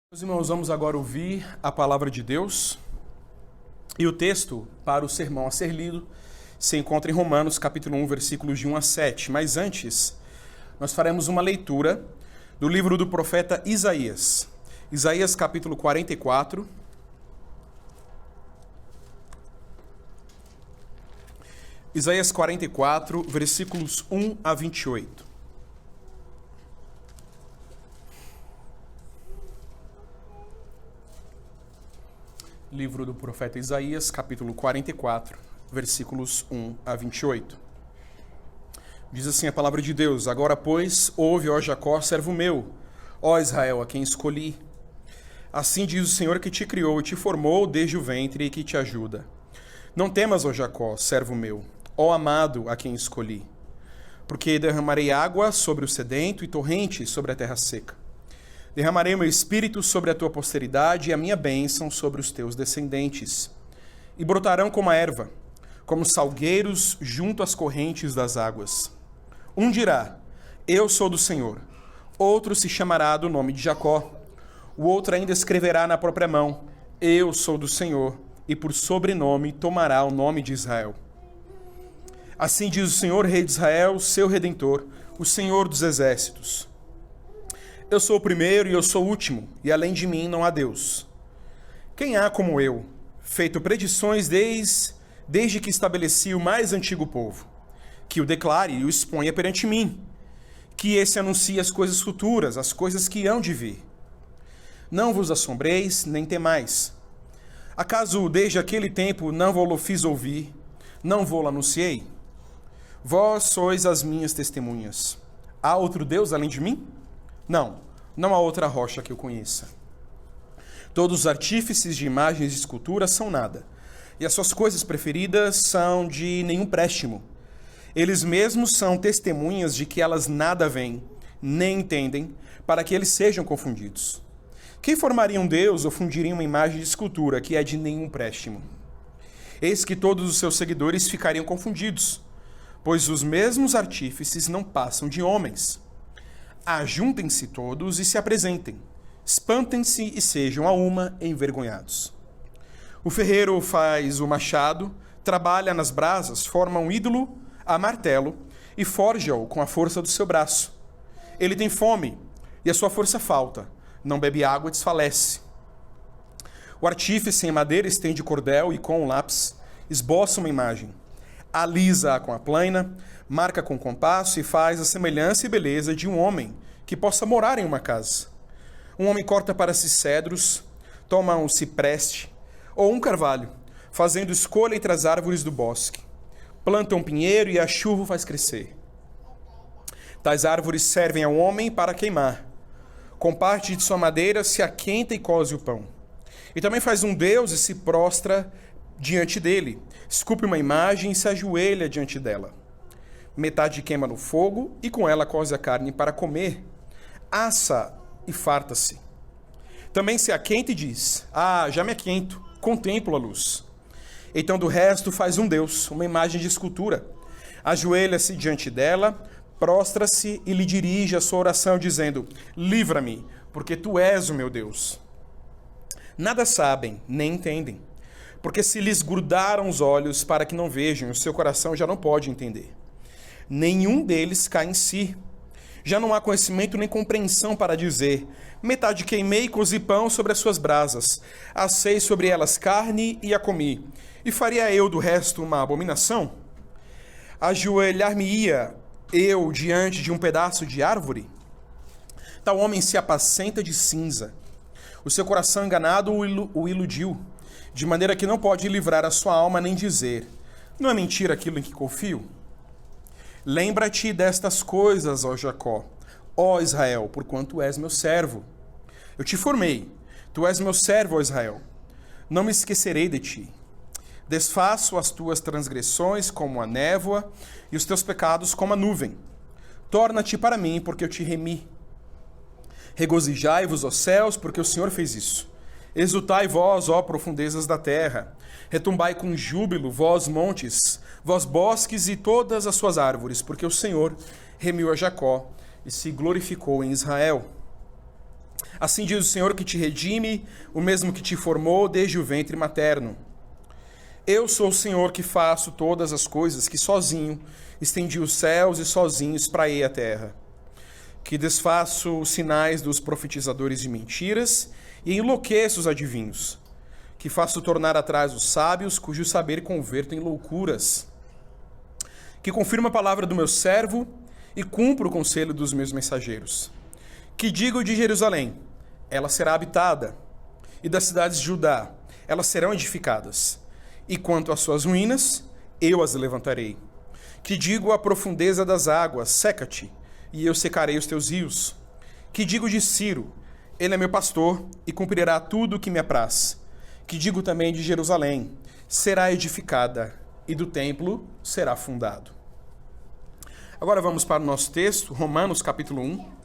Meus irmãos, vamos agora ouvir a palavra de Deus. E o texto para o sermão a ser lido se encontra em Romanos, capítulo 1, versículos de 1 a 7. Mas antes, nós faremos uma leitura do livro do profeta Isaías. Isaías, capítulo 44. Isaías 44, versículos 1 a 28. Livro do profeta Isaías, capítulo 44, versículos 1 a 28. Diz assim a palavra de Deus: Agora, pois, ouve, ó Jacó, servo meu, ó Israel, a quem escolhi. Assim diz o Senhor que te criou e te formou desde o ventre e que te ajuda. Não temas, ó Jacó, servo meu, ó amado, a quem escolhi. Porque derramarei água sobre o sedento e torrentes sobre a terra seca. Derramarei o meu espírito sobre a tua posteridade e a minha bênção sobre os teus descendentes. E brotarão como a erva, como salgueiros junto às correntes das águas. Um dirá: Eu sou do Senhor. Outro se chamará do nome de Jacó. O outro ainda escreverá na própria mão: Eu sou do Senhor. E por sobrenome tomará o nome de Israel. Assim diz o Senhor, Rei de Israel, seu Redentor, o Senhor dos exércitos. Eu sou o primeiro e eu sou o último, e além de mim não há Deus. Quem há como eu, feito predições desde que estabeleci o mais antigo povo, que o declare e o exponha perante mim, que esse anuncie as coisas futuras, as coisas que hão de vir. Não vos assombreis, nem temais. Acaso desde aquele tempo não vou-lo fiz ouvir, não vou-lo anunciei? Vós sois as minhas testemunhas. Há outro Deus além de mim? Não há outra rocha que eu conheça. Todos os artífices de imagens e esculturas são nada, e as suas coisas preferidas são de nenhum préstimo. Eles mesmos são testemunhas de que elas nada veem, nem entendem, para que eles sejam confundidos. Quem formaria um Deus ou fundiria uma imagem de escultura que é de nenhum préstimo? Eis que todos os seus seguidores ficariam confundidos, pois os mesmos artífices não passam de homens. Ajuntem-se todos e se apresentem. Espantem-se e sejam a uma envergonhados. O ferreiro faz o machado, trabalha nas brasas, forma um ídolo a martelo e forja-o com a força do seu braço. Ele tem fome e a sua força falta. Não bebe água e desfalece. O artífice em madeira estende cordel e com um lápis esboça uma imagem. Alisa-a com a plaina, marca com compasso e faz a semelhança e beleza de um homem que possa morar em uma casa. Um homem corta para si cedros, toma um cipreste ou um carvalho, fazendo escolha entre as árvores do bosque. Planta um pinheiro e a chuva o faz crescer. Tais árvores servem ao homem para queimar. Com parte de sua madeira se aquenta e coze o pão. E também faz um deus e se prostra diante dele, esculpe uma imagem e se ajoelha diante dela. Metade queima no fogo e com ela coze a carne para comer, assa e farta-se. Também se aquenta e diz: já me aquento, contemplo a luz. Então do resto faz um deus, uma imagem de escultura. Ajoelha-se diante dela, prostra-se e lhe dirige a sua oração dizendo: Livra-me, porque tu és o meu Deus. Nada sabem, nem entendem. Porque se lhes grudaram os olhos para que não vejam, o seu coração já não pode entender. Nenhum deles cai em si. Já não há conhecimento nem compreensão para dizer: metade queimei e cozi pão sobre as suas brasas, assei sobre elas carne e a comi. E faria eu do resto uma abominação? Ajoelhar-me-ia eu diante de um pedaço de árvore? Tal homem se apacenta de cinza. O seu coração enganado o iludiu, de maneira que não pode livrar a sua alma nem dizer: não é mentira aquilo em que confio? Lembra-te destas coisas, ó Jacó, ó Israel, porquanto és meu servo. Eu te formei, tu és meu servo, ó Israel. Não me esquecerei de ti. Desfaço as tuas transgressões como a névoa e os teus pecados como a nuvem. Torna-te para mim, porque eu te remi. Regozijai-vos, ó céus, porque o Senhor fez isso. Exultai vós, ó profundezas da terra. Retumbai com júbilo, vós montes, vós bosques e todas as suas árvores, porque o Senhor remiu a Jacó e se glorificou em Israel. Assim diz o Senhor que te redime, o mesmo que te formou desde o ventre materno. Eu sou o Senhor que faço todas as coisas, que sozinho estendi os céus e sozinho espraiei a terra. Que desfaço os sinais dos profetizadores de mentiras e enlouqueço os adivinhos. Que faço tornar atrás os sábios, cujo saber converto em loucuras. Que confirmo a palavra do meu servo e cumpro o conselho dos meus mensageiros. Que digo de Jerusalém, ela será habitada, e das cidades de Judá, elas serão edificadas. E quanto às suas ruínas, eu as levantarei. Que digo à profundeza das águas, seca-te, e eu secarei os teus rios. Que digo de Ciro, ele é meu pastor, e cumprirá tudo o que me apraz. Que digo também de Jerusalém, será edificada, e do templo será fundado. Agora vamos para o nosso texto, Romanos capítulo 1.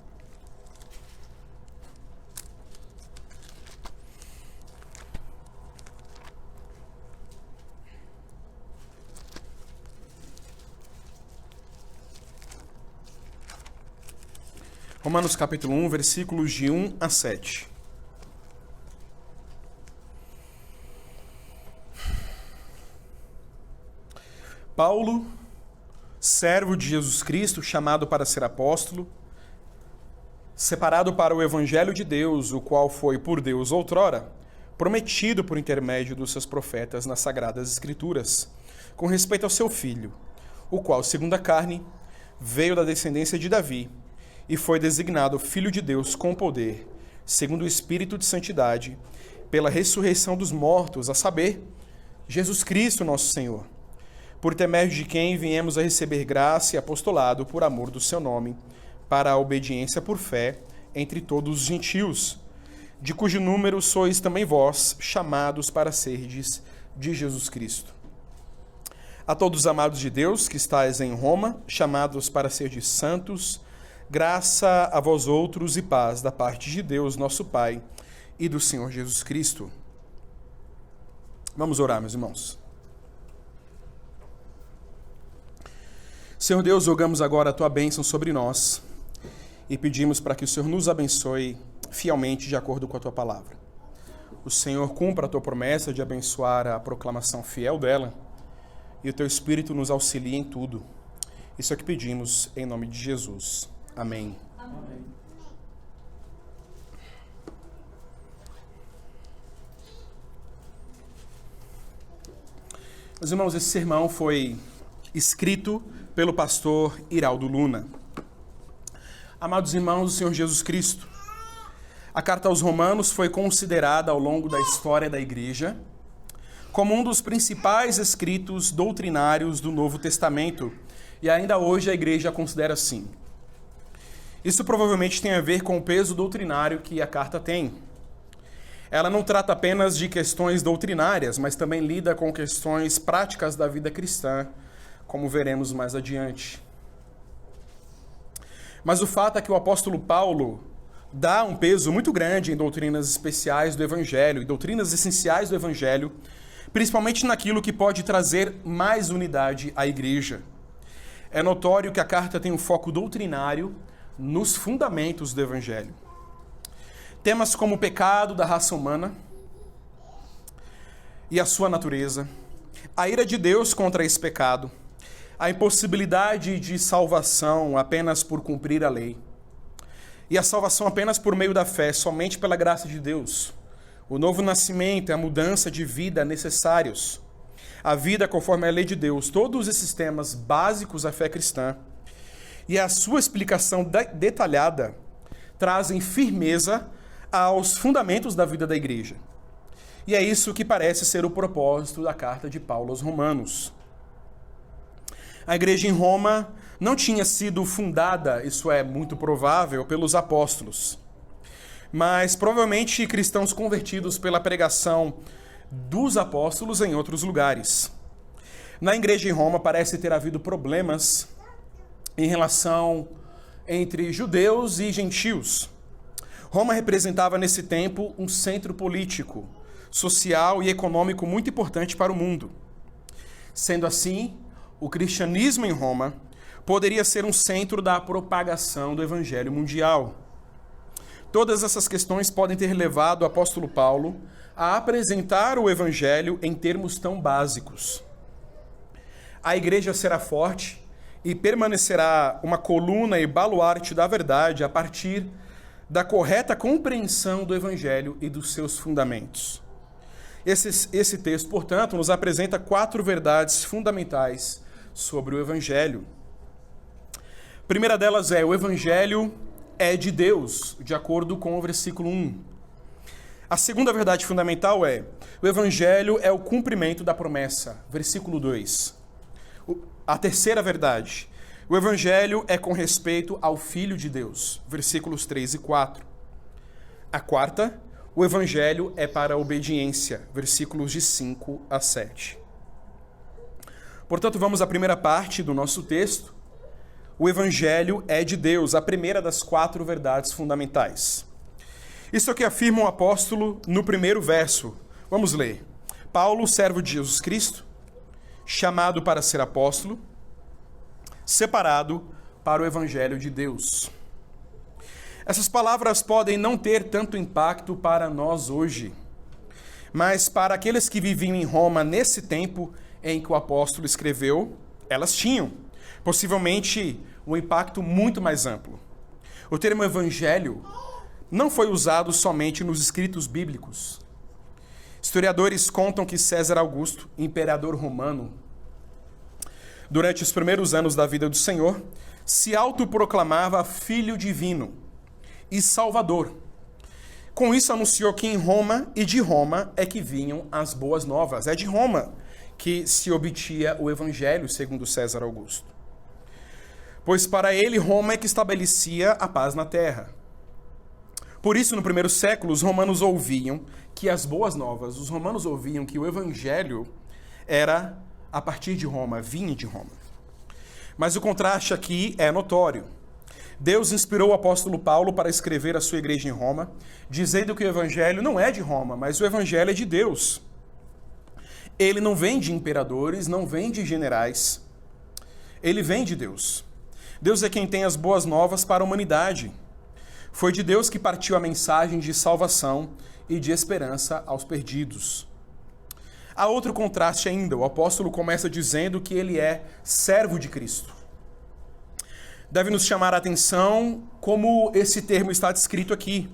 Romanos capítulo 1, versículos de 1 a 7. Paulo, servo de Jesus Cristo, chamado para ser apóstolo, separado para o evangelho de Deus, o qual foi por Deus outrora, prometido por intermédio dos seus profetas nas sagradas escrituras, com respeito ao seu filho, o qual, segundo a carne, veio da descendência de Davi, e foi designado Filho de Deus com poder, segundo o Espírito de Santidade, pela ressurreição dos mortos, a saber, Jesus Cristo nosso Senhor, por intermédio de quem viemos a receber graça e apostolado por amor do seu nome, para a obediência por fé entre todos os gentios, de cujo número sois também vós, chamados para serdes de Jesus Cristo. A todos os amados de Deus que estáis em Roma, chamados para serdes santos, graça a vós outros e paz da parte de Deus, nosso Pai, e do Senhor Jesus Cristo. Vamos orar, meus irmãos. Senhor Deus, rogamos agora a Tua bênção sobre nós e pedimos para que o Senhor nos abençoe fielmente de acordo com a Tua palavra. O Senhor cumpra a Tua promessa de abençoar a proclamação fiel dela e o Teu Espírito nos auxilie em tudo. Isso é o que pedimos em nome de Jesus. Amém. Amém. Meus irmãos, esse sermão foi escrito pelo pastor Iraldo Luna. Amados irmãos do Senhor Jesus Cristo, a carta aos Romanos foi considerada ao longo da história da Igreja como um dos principais escritos doutrinários do Novo Testamento, e ainda hoje a Igreja a considera assim. Isso provavelmente tem a ver com o peso doutrinário que a carta tem. Ela não trata apenas de questões doutrinárias, mas também lida com questões práticas da vida cristã, como veremos mais adiante. Mas o fato é que o apóstolo Paulo dá um peso muito grande em doutrinas especiais do Evangelho, e doutrinas essenciais do Evangelho, principalmente naquilo que pode trazer mais unidade à igreja. É notório que a carta tem um foco doutrinário nos fundamentos do Evangelho. Temas como o pecado da raça humana e a sua natureza, a ira de Deus contra esse pecado, a impossibilidade de salvação apenas por cumprir a lei, e a salvação apenas por meio da fé, somente pela graça de Deus, o novo nascimento e a mudança de vida necessários, a vida conforme a lei de Deus, todos esses temas básicos da fé cristã, e a sua explicação detalhada trazem firmeza aos fundamentos da vida da igreja. E é isso que parece ser o propósito da carta de Paulo aos Romanos. A igreja em Roma não tinha sido fundada, isso é muito provável, pelos apóstolos, mas provavelmente cristãos convertidos pela pregação dos apóstolos em outros lugares. Na igreja em Roma parece ter havido problemas em relação entre judeus e gentios. Roma representava nesse tempo um centro político, social e econômico muito importante para o mundo. Sendo assim, o cristianismo em Roma poderia ser um centro da propagação do evangelho mundial. Todas essas questões podem ter levado o apóstolo Paulo a apresentar o evangelho em termos tão básicos. A igreja será forte e permanecerá uma coluna e baluarte da verdade a partir da correta compreensão do evangelho e dos seus fundamentos. Esse texto, portanto, nos apresenta 4 verdades fundamentais sobre o evangelho. A primeira delas é: o evangelho é de Deus, de acordo com o versículo 1. A segunda verdade fundamental é: o evangelho é o cumprimento da promessa, versículo 2. A terceira verdade: o evangelho é com respeito ao Filho de Deus, versículos 3 e 4. A quarta: o evangelho é para a obediência, versículos de 5 a 7. Portanto, vamos à primeira parte do nosso texto. O evangelho é de Deus, a primeira das 4 verdades fundamentais. Isso é o que afirma o apóstolo no primeiro verso. Vamos ler. Paulo, servo de Jesus Cristo, chamado para ser apóstolo, separado para o evangelho de Deus. Essas palavras podem não ter tanto impacto para nós hoje, mas para aqueles que viviam em Roma nesse tempo em que o apóstolo escreveu, elas tinham, possivelmente, um impacto muito mais amplo. O termo evangelho não foi usado somente nos escritos bíblicos. Historiadores contam que César Augusto, imperador romano, durante os primeiros anos da vida do Senhor, se autoproclamava Filho Divino e Salvador. Com isso anunciou que em Roma e de Roma é que vinham as boas novas. É de Roma que se obtinha o evangelho, segundo César Augusto. Pois para ele Roma é que estabelecia a paz na terra. Por isso, no primeiro século, os romanos ouviam que as boas novas, os romanos ouviam que o evangelho era a partir de Roma, vinha de Roma. Mas o contraste aqui é notório. Deus inspirou o apóstolo Paulo para escrever a sua igreja em Roma, dizendo que o evangelho não é de Roma, mas o evangelho é de Deus. Ele não vem de imperadores, não vem de generais. Ele vem de Deus. Deus é quem tem as boas novas para a humanidade. Foi de Deus que partiu a mensagem de salvação e de esperança aos perdidos. Há outro contraste ainda. O apóstolo começa dizendo que ele é servo de Cristo. Deve nos chamar a atenção como esse termo está descrito aqui.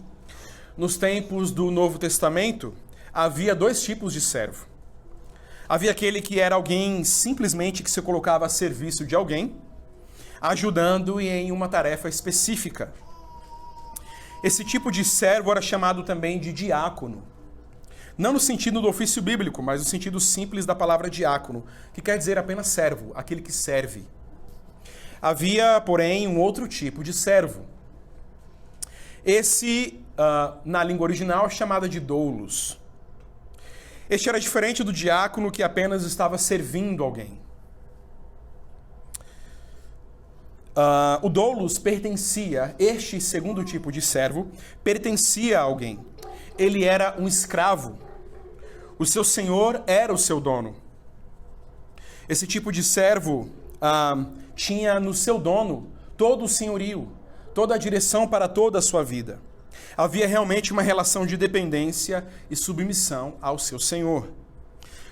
Nos tempos do Novo Testamento, havia 2 tipos de servo. Havia aquele que era alguém simplesmente que se colocava a serviço de alguém, ajudando em uma tarefa específica. Esse tipo de servo era chamado também de diácono. Não no sentido do ofício bíblico, mas no sentido simples da palavra diácono, que quer dizer apenas servo, aquele que serve. Havia, porém, um outro tipo de servo. Esse, na língua original, é chamado de doulos. Este era diferente do diácono que apenas estava servindo alguém. O doulos pertencia, este segundo tipo de servo, pertencia a alguém. Ele era um escravo. O seu senhor era o seu dono. Esse tipo de servo tinha no seu dono todo o senhorio, toda a direção para toda a sua vida. Havia realmente uma relação de dependência e submissão ao seu senhor.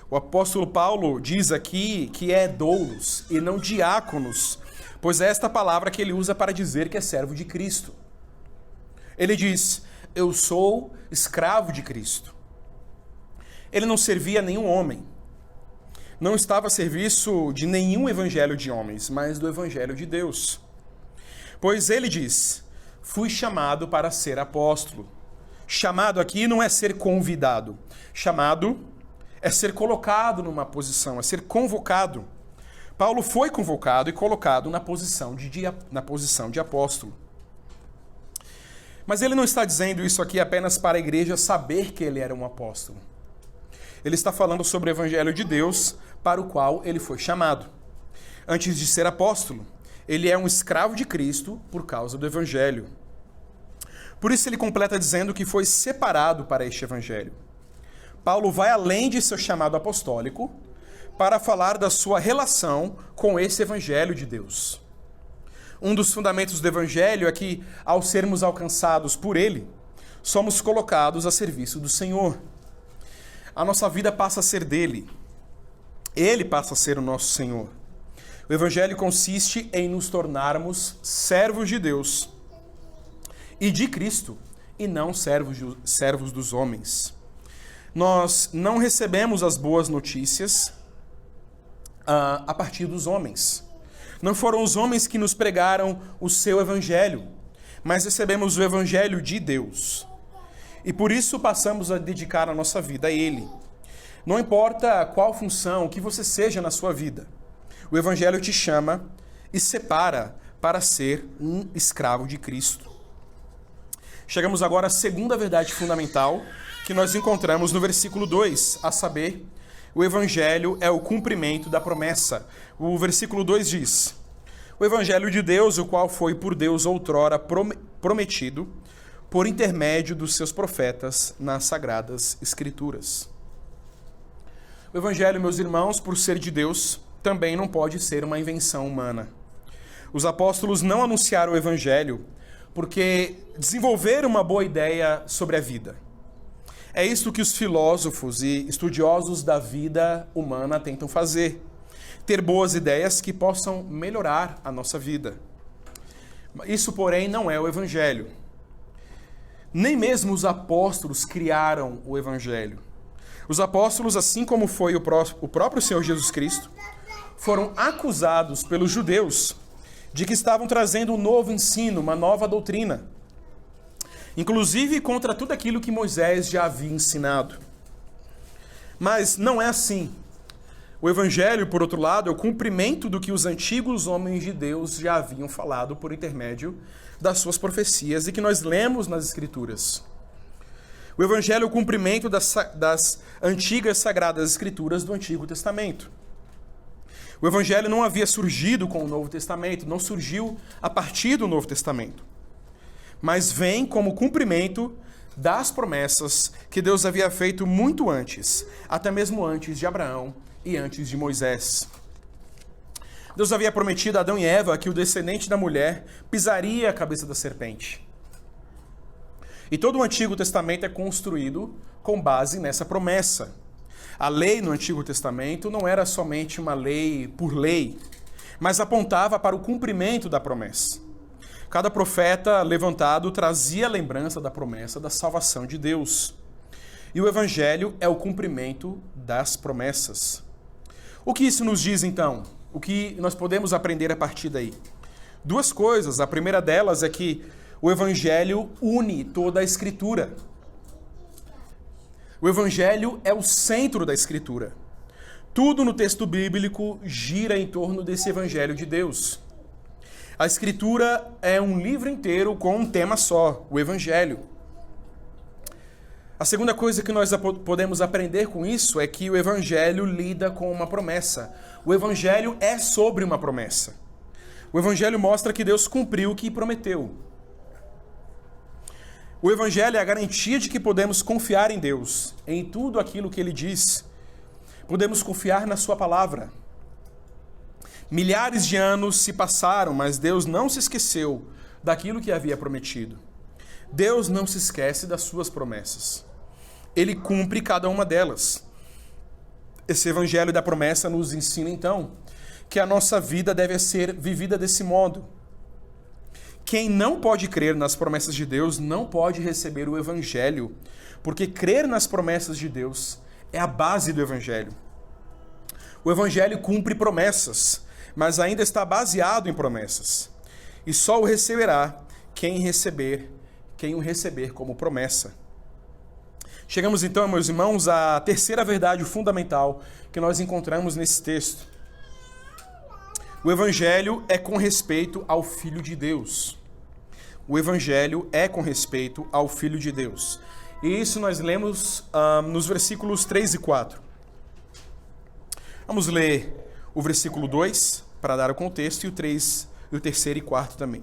O apóstolo Paulo diz aqui que é doulos e não diáconos, pois é esta palavra que ele usa para dizer que é servo de Cristo. Ele diz: eu sou escravo de Cristo. Ele não servia a nenhum homem. Não estava a serviço de nenhum evangelho de homens, mas do evangelho de Deus. Pois ele diz: fui chamado para ser apóstolo. Chamado aqui não é ser convidado. Chamado é ser colocado numa posição, é ser convocado. Paulo foi convocado e colocado na posição de apóstolo. Mas ele não está dizendo isso aqui apenas para a igreja saber que ele era um apóstolo. Ele está falando sobre o evangelho de Deus para o qual ele foi chamado. Antes de ser apóstolo, ele é um escravo de Cristo por causa do evangelho. Por isso ele completa dizendo que foi separado para este evangelho. Paulo vai além de seu chamado apostólico para falar da sua relação com esse evangelho de Deus. Um dos fundamentos do evangelho é que, ao sermos alcançados por ele, somos colocados a serviço do Senhor. A nossa vida passa a ser dele. Ele passa a ser o nosso Senhor. O Evangelho consiste em nos tornarmos servos de Deus e de Cristo, e não servos dos homens. Nós não recebemos as boas notícias a partir dos homens. Não foram os homens que nos pregaram o seu Evangelho, mas recebemos o Evangelho de Deus. E por isso passamos a dedicar a nossa vida a Ele. Não importa qual função, o que você seja na sua vida, o Evangelho te chama e separa para ser um escravo de Cristo. Chegamos agora à segunda verdade fundamental que nós encontramos no versículo 2, a saber, o Evangelho é o cumprimento da promessa. O versículo 2 diz: o Evangelho de Deus, o qual foi por Deus outrora prometido, por intermédio dos seus profetas nas Sagradas Escrituras. O Evangelho, meus irmãos, por ser de Deus, também não pode ser uma invenção humana. Os apóstolos não anunciaram o Evangelho porque desenvolveram uma boa ideia sobre a vida. É isto que os filósofos e estudiosos da vida humana tentam fazer. Ter boas ideias que possam melhorar a nossa vida. Isso, porém, não é o Evangelho. Nem mesmo os apóstolos criaram o Evangelho. Os apóstolos, assim como foi o próprio Senhor Jesus Cristo, foram acusados pelos judeus de que estavam trazendo um novo ensino, uma nova doutrina, inclusive contra tudo aquilo que Moisés já havia ensinado. Mas não é assim. O Evangelho, por outro lado, é o cumprimento do que os antigos homens de Deus já haviam falado por intermédio das suas profecias e que nós lemos nas Escrituras. O Evangelho é o cumprimento das antigas Sagradas Escrituras do Antigo Testamento. O Evangelho não havia surgido com o Novo Testamento, não surgiu a partir do Novo Testamento, mas vem como cumprimento das promessas que Deus havia feito muito antes, até mesmo antes de Abraão e antes de Moisés. Deus havia prometido a Adão e Eva que o descendente da mulher pisaria a cabeça da serpente. E todo o Antigo Testamento é construído com base nessa promessa. A lei no Antigo Testamento não era somente uma lei por lei, mas apontava para o cumprimento da promessa. Cada profeta levantado trazia a lembrança da promessa da salvação de Deus. E o Evangelho é o cumprimento das promessas. O que isso nos diz, então? O que nós podemos aprender a partir daí? Duas coisas. A primeira delas é que o Evangelho une toda a Escritura. O Evangelho é o centro da Escritura. Tudo no texto bíblico gira em torno desse Evangelho de Deus. A Escritura é um livro inteiro com um tema só, o Evangelho. A segunda coisa que nós podemos aprender com isso é que o Evangelho lida com uma promessa. O Evangelho é sobre uma promessa. O Evangelho mostra que Deus cumpriu o que prometeu. O Evangelho é a garantia de que podemos confiar em Deus, em tudo aquilo que Ele diz. Podemos confiar na Sua palavra. Milhares de anos se passaram, mas Deus não se esqueceu daquilo que havia prometido. Deus não se esquece das suas promessas. Ele cumpre cada uma delas. Esse Evangelho da promessa nos ensina, então, que a nossa vida deve ser vivida desse modo. Quem não pode crer nas promessas de Deus não pode receber o Evangelho, porque crer nas promessas de Deus é a base do Evangelho. O Evangelho cumpre promessas, mas ainda está baseado em promessas. E só o receberá quem o receber como promessa. Chegamos então, meus irmãos, à terceira verdade fundamental que nós encontramos nesse texto. O Evangelho é com respeito ao Filho de Deus. O Evangelho é com respeito ao Filho de Deus. E isso nós lemos nos versículos 3 e 4. Vamos ler o versículo 2 para dar o contexto e o terceiro e quarto também.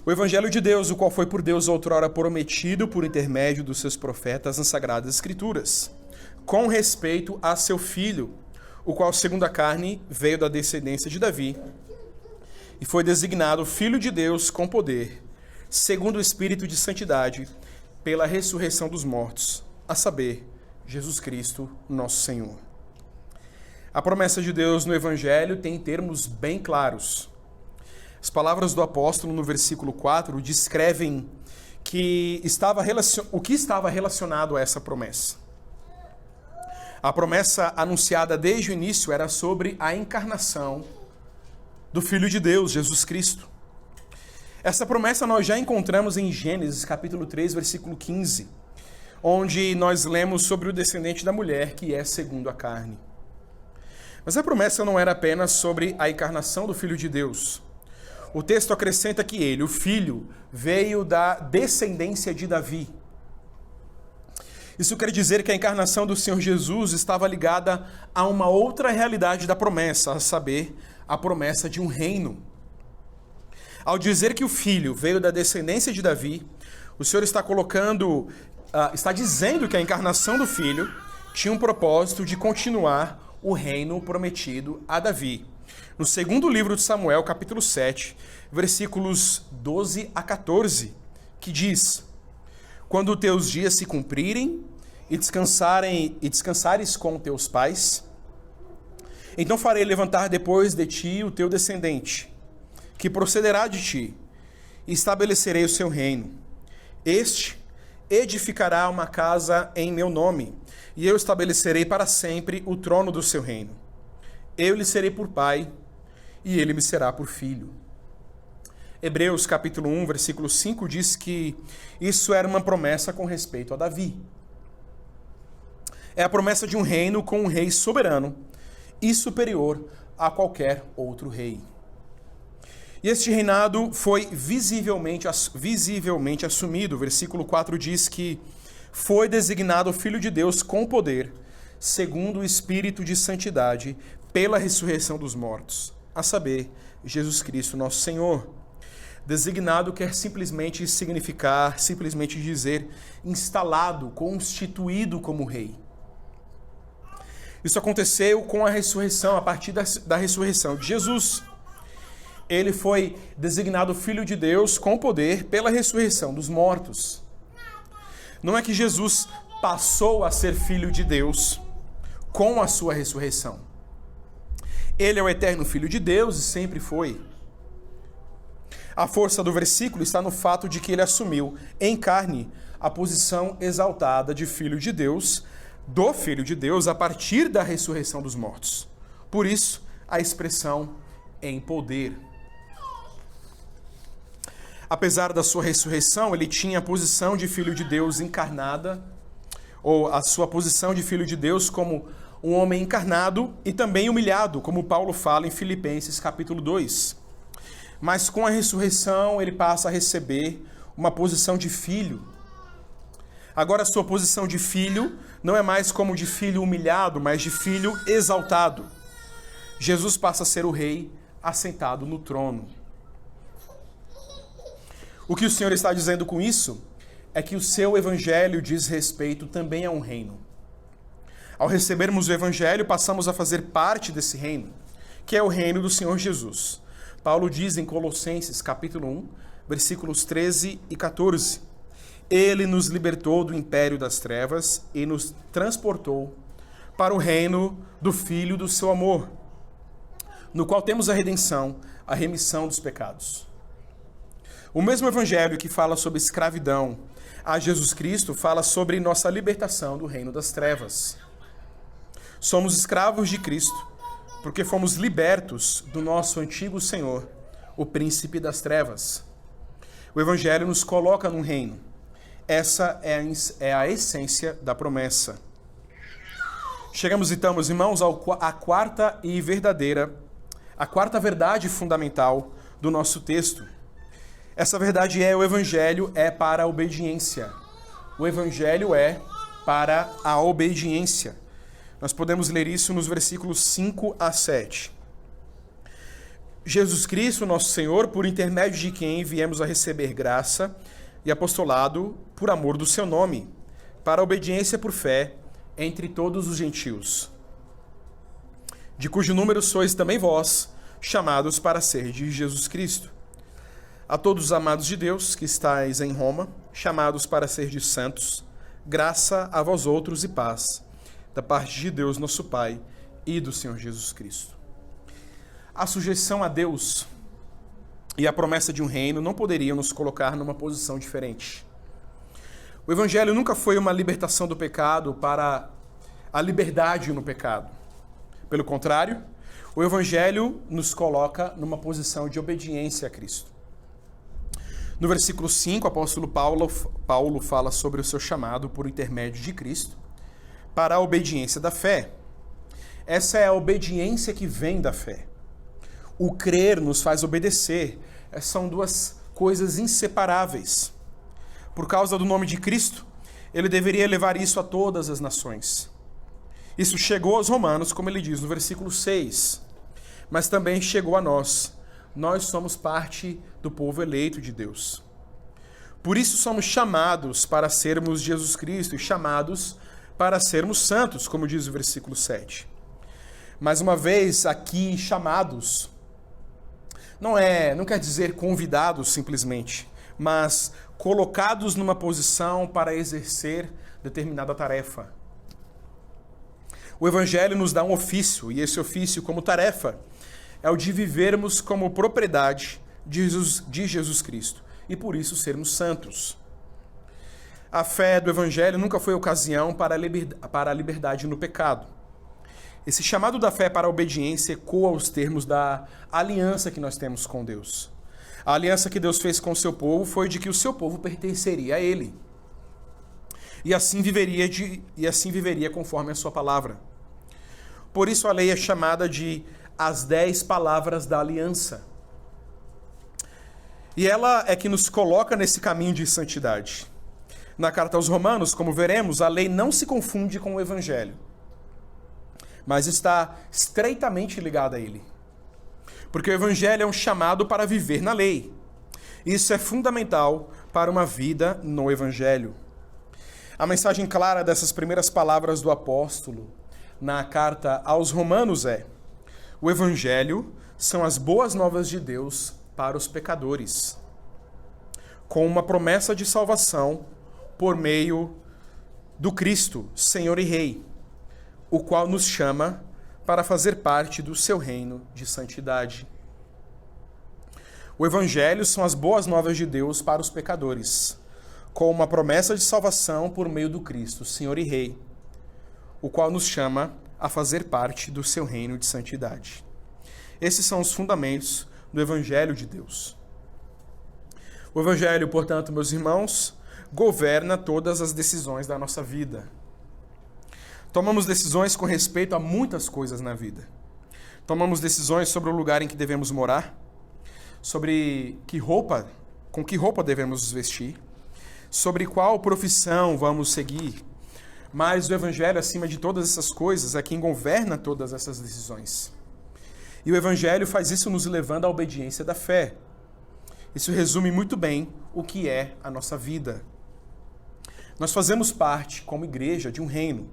O Evangelho de Deus, o qual foi por Deus outrora prometido por intermédio dos seus profetas nas Sagradas Escrituras, com respeito a seu Filho, o qual, segundo a carne, veio da descendência de Davi, e foi designado Filho de Deus com poder, segundo o Espírito de Santidade, pela ressurreição dos mortos, a saber, Jesus Cristo, nosso Senhor. A promessa de Deus no Evangelho tem termos bem claros. As palavras do apóstolo no versículo 4 descrevem o que estava relacionado a essa promessa. A promessa anunciada desde o início era sobre a encarnação do Filho de Deus, Jesus Cristo. Essa promessa nós já encontramos em Gênesis capítulo 3, versículo 15, onde nós lemos sobre o descendente da mulher, que é segundo a carne. Mas a promessa não era apenas sobre a encarnação do Filho de Deus. O texto acrescenta que ele, o Filho, veio da descendência de Davi. Isso quer dizer que a encarnação do Senhor Jesus estava ligada a uma outra realidade da promessa, a saber, a promessa de um reino. Ao dizer que o Filho veio da descendência de Davi, o Senhor está dizendo que a encarnação do Filho tinha um propósito de continuar o reino prometido a Davi. No segundo livro de Samuel, capítulo 7, versículos 12 a 14, que diz: quando teus dias se cumprirem e descansares com teus pais, então farei levantar depois de ti o teu descendente, que procederá de ti, e estabelecerei o seu reino. Este edificará uma casa em meu nome, e eu estabelecerei para sempre o trono do seu reino. Eu lhe serei por pai, e ele me será por filho. Hebreus capítulo 1, versículo 5 diz que isso era uma promessa com respeito a Davi. É a promessa de um reino com um rei soberano e superior a qualquer outro rei. E este reinado foi visivelmente assumido. O versículo 4 diz que foi designado o Filho de Deus com poder, segundo o Espírito de santidade, pela ressurreição dos mortos, a saber, Jesus Cristo, nosso Senhor. Designado quer simplesmente dizer instalado, constituído como rei. Isso aconteceu com a ressurreição, a partir da ressurreição de Jesus. Ele foi designado Filho de Deus com poder pela ressurreição dos mortos. Não é que Jesus passou a ser Filho de Deus com a sua ressurreição. Ele é o eterno Filho de Deus e sempre foi. A força do versículo está no fato de que ele assumiu em carne a posição exaltada de Filho de Deus, do Filho de Deus, a partir da ressurreição dos mortos. Por isso, a expressão em poder. Apesar da sua ressurreição, ele tinha a posição de Filho de Deus encarnada, ou a sua posição de Filho de Deus como um homem encarnado e também humilhado, como Paulo fala em Filipenses capítulo 2. Mas com a ressurreição ele passa a receber uma posição de filho. Agora a sua posição de filho não é mais como de filho humilhado, mas de filho exaltado. Jesus passa a ser o rei assentado no trono. O que o Senhor está dizendo com isso é que o seu evangelho diz respeito também a um reino. Ao recebermos o evangelho, passamos a fazer parte desse reino, que é o reino do Senhor Jesus. Paulo diz em Colossenses capítulo 1, versículos 13 e 14: Ele nos libertou do império das trevas e nos transportou para o reino do Filho do seu amor, no qual temos a redenção, a remissão dos pecados. O mesmo evangelho que fala sobre escravidão a Jesus Cristo fala sobre nossa libertação do reino das trevas. Somos escravos de Cristo porque fomos libertos do nosso antigo Senhor, o príncipe das trevas. O evangelho nos coloca num reino. Essa é a essência da promessa. Chegamos então, meus irmãos, à quarta verdade fundamental do nosso texto. Essa verdade o evangelho é para a obediência. O evangelho é para a obediência. Nós podemos ler isso nos versículos 5 a 7. Jesus Cristo, nosso Senhor, por intermédio de quem viemos a receber graça e apostolado por amor do seu nome, para a obediência por fé entre todos os gentios, de cujo número sois também vós, chamados para ser de Jesus Cristo. A todos os amados de Deus que estáis em Roma, chamados para ser de santos, graça a vós outros e paz, da parte de Deus nosso Pai e do Senhor Jesus Cristo. A sujeição a Deus e a promessa de um reino não poderiam nos colocar numa posição diferente. O Evangelho nunca foi uma libertação do pecado para a liberdade no pecado. Pelo contrário, o Evangelho nos coloca numa posição de obediência a Cristo. No versículo 5, o apóstolo Paulo fala sobre o seu chamado por intermédio de Cristo para a obediência da fé. Essa é a obediência que vem da fé. O crer nos faz obedecer. São duas coisas inseparáveis. Por causa do nome de Cristo, ele deveria levar isso a todas as nações. Isso chegou aos romanos, como ele diz no versículo 6, mas também chegou a nós. Nós somos parte do povo eleito de Deus. Por isso somos chamados para sermos Jesus Cristo e chamados para sermos santos, como diz o versículo 7. Mais uma vez, aqui, chamados, não quer dizer convidados simplesmente, mas colocados numa posição para exercer determinada tarefa. O Evangelho nos dá um ofício, e esse ofício, como tarefa, é o de vivermos como propriedade de Jesus Cristo, e por isso sermos santos. A fé do Evangelho nunca foi ocasião para a liberdade no pecado. Esse chamado da fé para a obediência ecoa os termos da aliança que nós temos com Deus. A aliança que Deus fez com o seu povo foi de que o seu povo pertenceria a Ele. E assim viveria conforme a sua palavra. Por isso a lei é chamada de as 10 palavras da aliança. E ela é que nos coloca nesse caminho de santidade. Na carta aos Romanos, como veremos, a lei não se confunde com o Evangelho, mas está estreitamente ligada a ele. Porque o Evangelho é um chamado para viver na lei. Isso é fundamental para uma vida no Evangelho. A mensagem clara dessas primeiras palavras do apóstolo na carta aos Romanos é: o Evangelho são as boas novas de Deus para os pecadores, com uma promessa de salvação por meio do Cristo, Senhor e Rei, o qual nos chama para fazer parte do seu reino de santidade. O Evangelho são as boas novas de Deus para os pecadores, com uma promessa de salvação por meio do Cristo, Senhor e Rei, o qual nos chama a fazer parte do seu reino de santidade. Esses são os fundamentos do Evangelho de Deus. O Evangelho, portanto, meus irmãos, governa todas as decisões da nossa vida. Tomamos decisões com respeito a muitas coisas na vida. Tomamos decisões sobre o lugar em que devemos morar, sobre com que roupa devemos nos vestir, sobre qual profissão vamos seguir. Mas o Evangelho, acima de todas essas coisas, é quem governa todas essas decisões. E o Evangelho faz isso nos levando à obediência da fé. Isso resume muito bem o que é a nossa vida. Nós fazemos parte, como igreja, de um reino.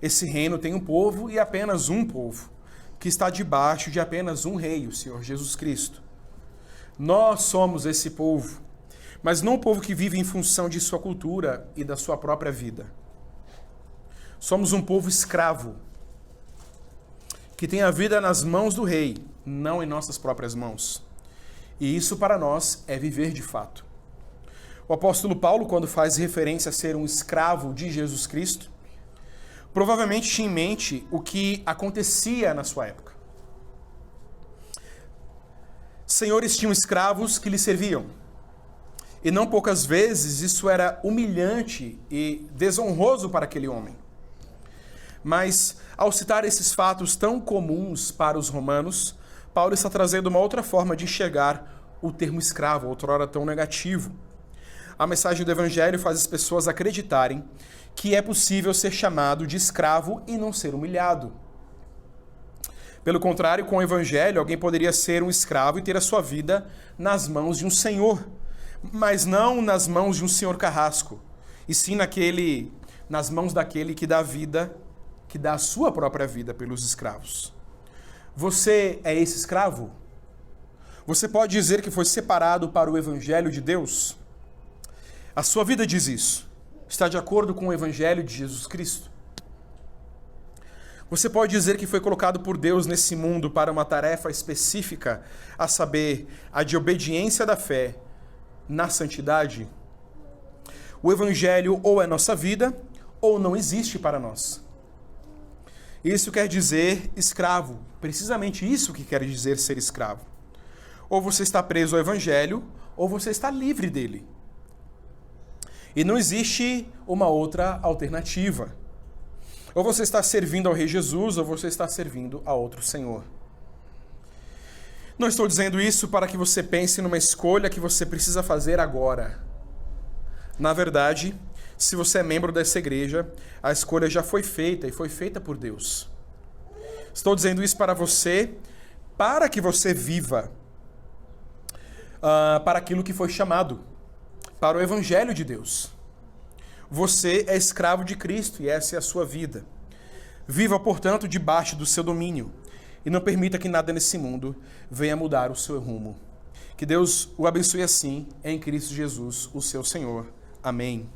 Esse reino tem um povo e apenas um povo, que está debaixo de apenas um rei, o Senhor Jesus Cristo. Nós somos esse povo, mas não um povo que vive em função de sua cultura e da sua própria vida. Somos um povo escravo, que tem a vida nas mãos do rei, não em nossas próprias mãos. E isso para nós é viver de fato. O apóstolo Paulo, quando faz referência a ser um escravo de Jesus Cristo, provavelmente tinha em mente o que acontecia na sua época. Senhores tinham escravos que lhe serviam. E não poucas vezes isso era humilhante e desonroso para aquele homem. Mas, ao citar esses fatos tão comuns para os romanos, Paulo está trazendo uma outra forma de enxergar o termo escravo, outrora tão negativo. A mensagem do Evangelho faz as pessoas acreditarem que é possível ser chamado de escravo e não ser humilhado. Pelo contrário, com o Evangelho, alguém poderia ser um escravo e ter a sua vida nas mãos de um senhor, mas não nas mãos de um senhor carrasco, e sim nas mãos daquele que dá vida, que dá a sua própria vida pelos escravos. Você é esse escravo? Você pode dizer que foi separado para o Evangelho de Deus? A sua vida diz isso. Está de acordo com o Evangelho de Jesus Cristo? Você pode dizer que foi colocado por Deus nesse mundo para uma tarefa específica, a saber, a de obediência da fé na santidade? O Evangelho ou é nossa vida, ou não existe para nós. Isso quer dizer escravo. Precisamente isso que quer dizer ser escravo. Ou você está preso ao Evangelho, ou você está livre dele. E não existe uma outra alternativa. Ou você está servindo ao Rei Jesus, ou você está servindo a outro Senhor. Não estou dizendo isso para que você pense numa escolha que você precisa fazer agora. Na verdade, se você é membro dessa igreja, a escolha já foi feita e foi feita por Deus. Estou dizendo isso para você, para que você viva para aquilo que foi chamado, para o Evangelho de Deus. Você é escravo de Cristo e essa é a sua vida. Viva, portanto, debaixo do seu domínio e não permita que nada nesse mundo venha mudar o seu rumo. Que Deus o abençoe assim, em Cristo Jesus, o seu Senhor. Amém.